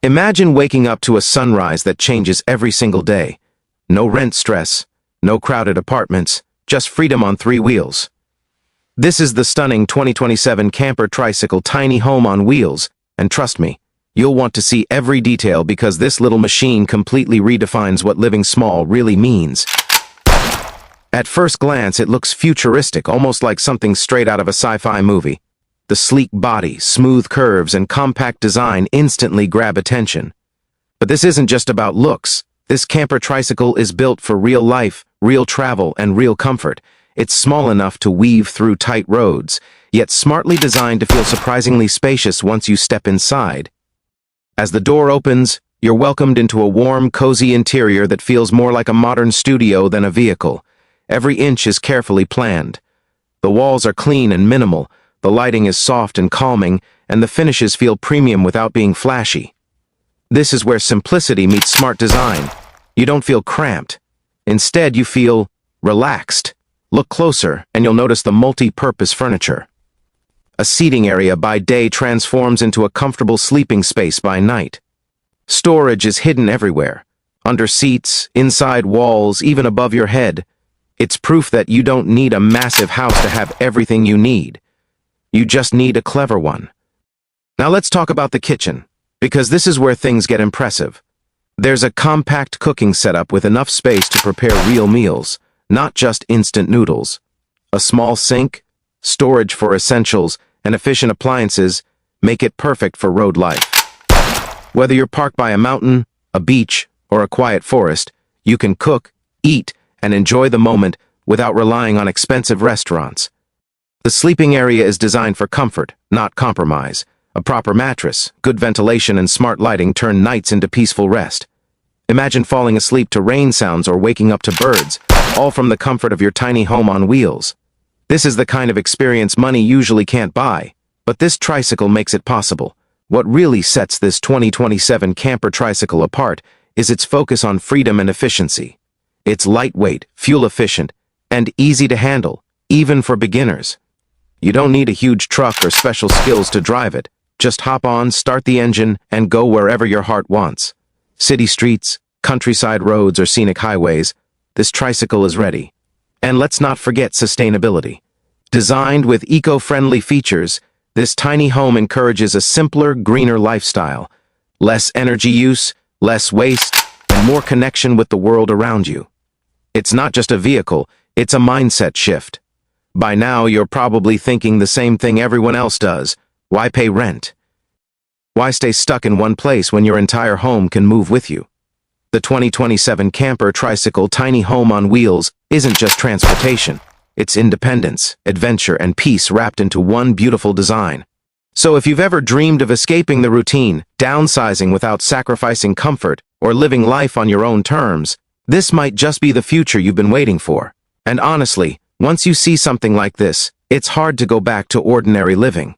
Imagine waking up to a sunrise that changes every single day. No rent stress, no crowded apartments, just freedom on three wheels. This is the stunning 2027 camper tricycle tiny home on wheels, and trust me, you'll want to see every detail because this little machine completely redefines what living small really means. At first glance, it looks futuristic, almost like something straight out of a sci-fi movie. The sleek body, smooth curves, and compact design instantly grab attention. But this isn't just about looks. This camper tricycle is built for real life, real travel, and real comfort. It's small enough to weave through tight roads, yet smartly designed to feel surprisingly spacious once you step inside. As the door opens, you're welcomed into a warm, cozy interior that feels more like a modern studio than a vehicle. Every inch is carefully planned. The walls are clean and minimal, the lighting is soft and calming, and the finishes feel premium without being flashy. This is where simplicity meets smart design. You don't feel cramped. Instead, you feel relaxed. Look closer, and you'll notice the multi-purpose furniture. A seating area by day transforms into a comfortable sleeping space by night. Storage is hidden everywhere. Under seats, inside walls, even above your head. It's proof that you don't need a massive house to have everything you need. You just need a clever one. Now let's talk about the kitchen, because this is where things get impressive. There's a compact cooking setup with enough space to prepare real meals, not just instant noodles. A small sink, storage for essentials, and efficient appliances make it perfect for road life. Whether you're parked by a mountain, a beach, or a quiet forest, you can cook, eat, and enjoy the moment without relying on expensive restaurants. The sleeping area is designed for comfort, not compromise. A proper mattress, good ventilation, and smart lighting turn nights into peaceful rest. Imagine falling asleep to rain sounds or waking up to birds, all from the comfort of your tiny home on wheels. This is the kind of experience money usually can't buy, but this tricycle makes it possible. What really sets this 2027 camper tricycle apart is its focus on freedom and efficiency. It's lightweight, fuel-efficient, and easy to handle, even for beginners. You don't need a huge truck or special skills to drive it. Just hop on, start the engine, and go wherever your heart wants. City streets, countryside roads, or scenic highways, this tricycle is ready. And let's not forget sustainability. Designed with eco-friendly features, this tiny home encourages a simpler, greener lifestyle. Less energy use, less waste, and more connection with the world around you. It's not just a vehicle, it's a mindset shift. By now, you're probably thinking the same thing everyone else does. Why pay rent? Why stay stuck in one place when your entire home can move with you? The 2027 camper tricycle tiny home on wheels isn't just transportation. It's independence, adventure, and peace wrapped into one beautiful design. So if you've ever dreamed of escaping the routine, downsizing without sacrificing comfort, or living life on your own terms, this might just be the future you've been waiting for. And honestly, once you see something like this, it's hard to go back to ordinary living.